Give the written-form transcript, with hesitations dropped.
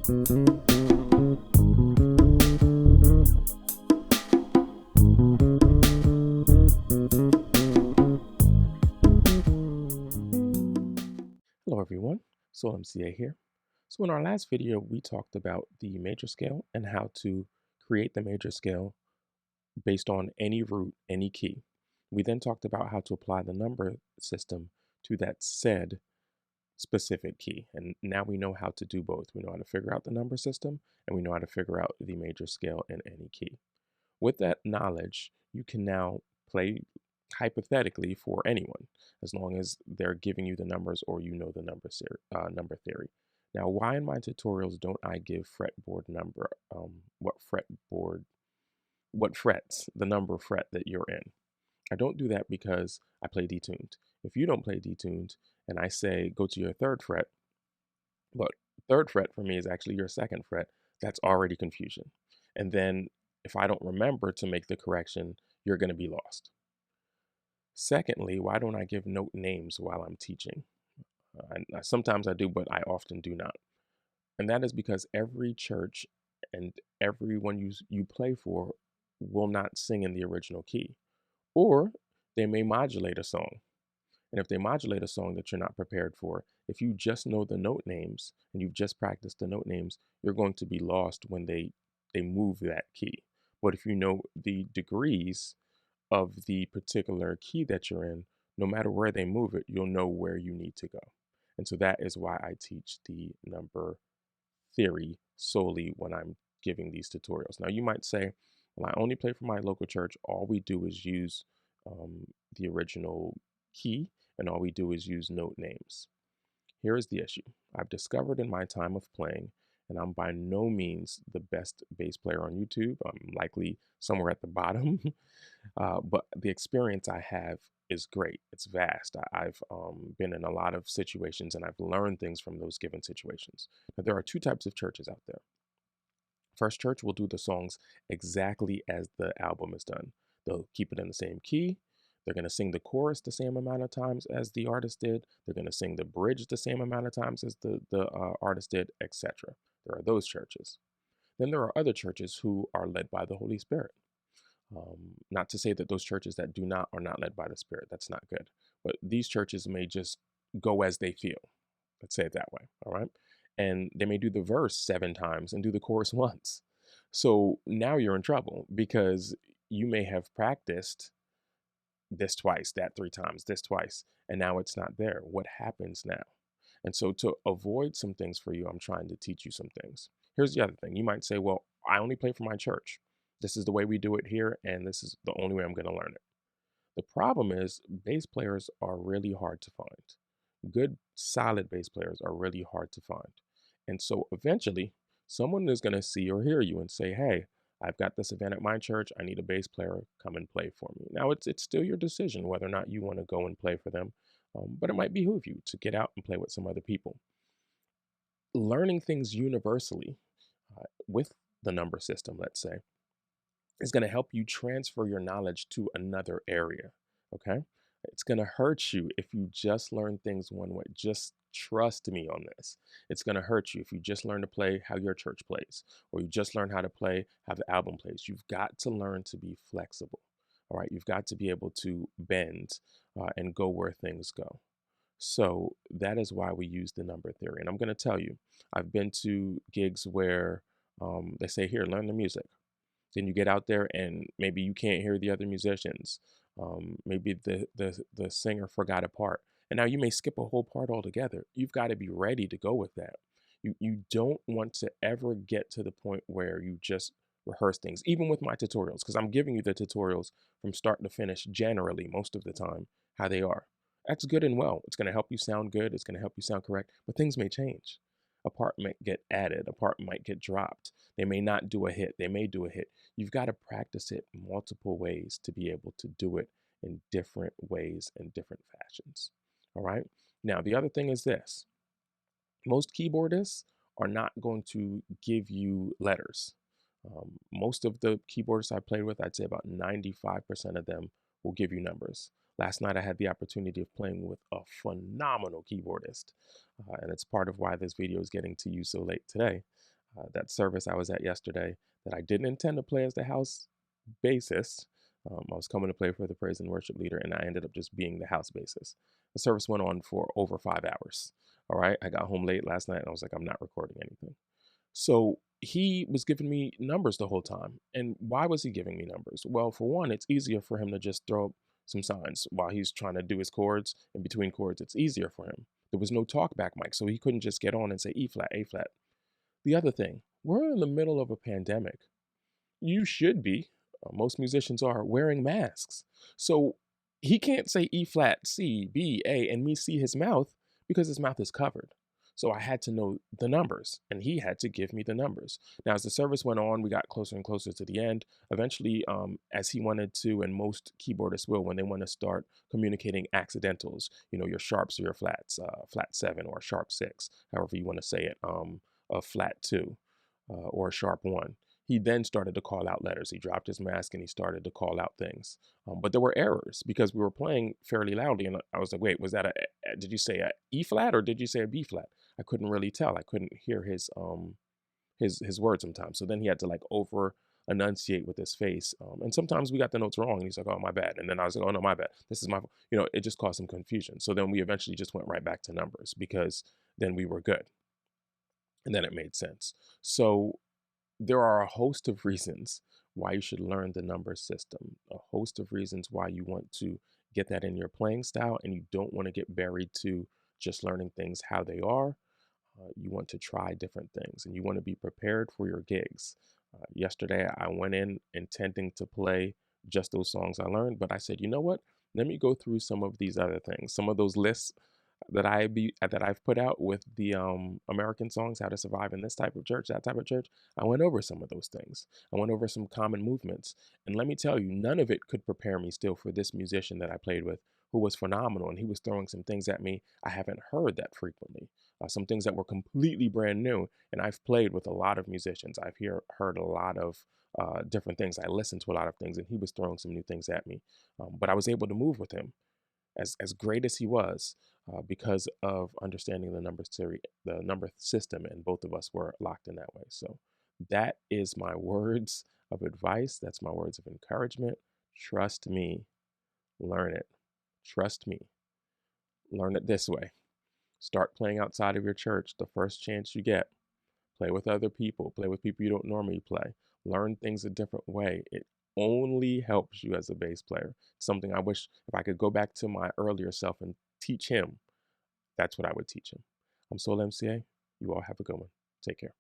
Hello everyone, Soul MCA here. So in our last video, we talked about the major scale and how to create the major scale based on any root, any key. We then talked about how to apply the number system to that said specific key. And now we know how to do both. We know how to figure out the number system and we know how to figure out the major scale in any key. With that knowledge, you can now play hypothetically for anyone, as long as they're giving you the numbers or you know the number theory. Now, why in my tutorials don't I give fretboard number, what frets, the number fret that you're in? I don't do that because I play detuned. If you don't play detuned and I say go to your third fret, but third fret for me is actually your second fret, that's already confusion. And then if I don't remember to make the correction, you're going to be lost. Secondly, why don't I give note names while I'm teaching? Sometimes I do, but I often do not. And that is because every church and everyone you play for will not sing in the original key. Or they may modulate a song. And if they modulate a song that you're not prepared for, if you just know the note names and you've just practiced the note names, you're going to be lost when they move that key. But if you know the degrees of the particular key that you're in, no matter where they move it, you'll know where you need to go. And so that is why I teach the number theory solely when I'm giving these tutorials. Now, you might say, well, I only play for my local church. All we do is use the original key, and all we do is use note names. Here is the issue. I've discovered in my time of playing, and I'm by no means the best bass player on YouTube. I'm likely somewhere at the bottom, but the experience I have is great. It's vast. I've been in a lot of situations, and I've learned things from those given situations. Now, there are two types of churches out there. First Church will do the songs exactly as the album is done. They'll keep it in the same key. They're going to sing the chorus the same amount of times as the artist did. They're going to sing the bridge the same amount of times as the artist did, etc. There are those churches. Then there are other churches who are led by the Holy Spirit. Not to say that those churches that do not are not led by the Spirit. That's not good. But these churches may just go as they feel. Let's say it that way. All right. And they may do the verse 7 times and do the chorus once. So now you're in trouble because you may have practiced this twice, that 3 times, this twice, and now it's not there. What happens now? And so to avoid some things for you, I'm trying to teach you some things. Here's the other thing. You might say, well, I only play for my church. This is the way we do it here, and this is the only way I'm going to learn it. The problem is bass players are really hard to find. Good, solid bass players are really hard to find. And so eventually, someone is going to see or hear you and say, hey, I've got this event at my church. I need a bass player. Come and play for me. Now, it's still your decision whether or not you want to go and play for them, but it might behoove you to get out and play with some other people. Learning things universally with the number system, let's say, is going to help you transfer your knowledge to another area. Okay. It's going to hurt you if you just learn things one way. Just trust me on this. It's going to hurt you if you just learn to play how your church plays, or you just learn how to play how the album plays. You've got to learn to be flexible. All right. You've got to be able to bend and go where things go. So that is why we use the number theory. And I'm going to tell you, I've been to gigs where they say, here, learn the music. Then you get out there and maybe you can't hear the other musicians. Maybe the singer forgot a part. And now you may skip a whole part altogether. You've got to be ready to go with that. You don't want to ever get to the point where you just rehearse things, even with my tutorials, because I'm giving you the tutorials from start to finish generally most of the time, how they are. That's good and well. It's going to help you sound good. It's going to help you sound correct, but things may change. A part might get added, a part might get dropped. They may not do a hit, they may do a hit. You've got to practice it multiple ways to be able to do it in different ways and different fashions. All right. Now, the other thing is this: most keyboardists are not going to give you letters. Most of the keyboardists I played with, I'd say about 95% of them will give you numbers. Last night I had the opportunity of playing with a phenomenal keyboardist, and it's part of why this video is getting to you so late today. that service I was at yesterday that I didn't intend to play as the house bassist. I was coming to play for the praise and worship leader, and I ended up just being the house bassist. The service went on for over 5 hours. All right, I got home late last night, and I was like, I'm not recording anything. So he was giving me numbers the whole time. And why was he giving me numbers? Well, for one, it's easier for him to just throw up some signs while he's trying to do his chords. In between chords, it's easier for him. There was no talk back mic, so he couldn't just get on and say E flat, A flat. The other thing, we're in the middle of a pandemic. You should be, most musicians are, wearing masks. So he can't say E flat, C, B, A, and me see his mouth because his mouth is covered. So I had to know the numbers, and he had to give me the numbers. Now, as the service went on, we got closer and closer to the end. Eventually, as he wanted to, and most keyboardists will, when they want to start communicating accidentals, your sharps or your flats, flat 7 or sharp 6, however you want to say it, a flat 2 or a sharp 1. He then started to call out letters. He dropped his mask and he started to call out things. But there were errors because we were playing fairly loudly. And I was like, wait, was that did you say a E flat or did you say a B flat? I couldn't really tell. I couldn't hear his words sometimes. So then he had to like over enunciate with his face. And sometimes we got the notes wrong and he's like, oh, my bad. And then I was like, oh, no, my bad. This is my, it just caused some confusion. So then we eventually just went right back to numbers because then we were good. And then it made sense. So there are a host of reasons why you should learn the number system, a host of reasons why you want to get that in your playing style and you don't want to get buried to just learning things how they are. You want to try different things and you want to be prepared for your gigs. Yesterday, I went in intending to play just those songs I learned, but I said, you know what? Let me go through some of these other things, some of those lists that I've put out with the American songs, how to survive in this type of church, that type of church. I went over some of those things. I went over some common movements, and let me tell you, none of it could prepare me still for this musician that I played with, who was phenomenal, and he was throwing some things at me I haven't heard that frequently. Some things that were completely brand new, and I've played with a lot of musicians. Heard a lot of different things. I listened to a lot of things, and he was throwing some new things at me. But I was able to move with him as great as he was, because of understanding the number system, and both of us were locked in that way. So that is my words of advice. That's my words of encouragement. Trust me, learn it. Trust me, learn it this way. Start playing outside of your church the first chance you get. Play with other people. Play with people you don't normally play. Learn things a different way. It only helps you as a bass player. Something I wish if I could go back to my earlier self and teach him, that's what I would teach him. I'm Soul MCA. You all have a good one. Take care.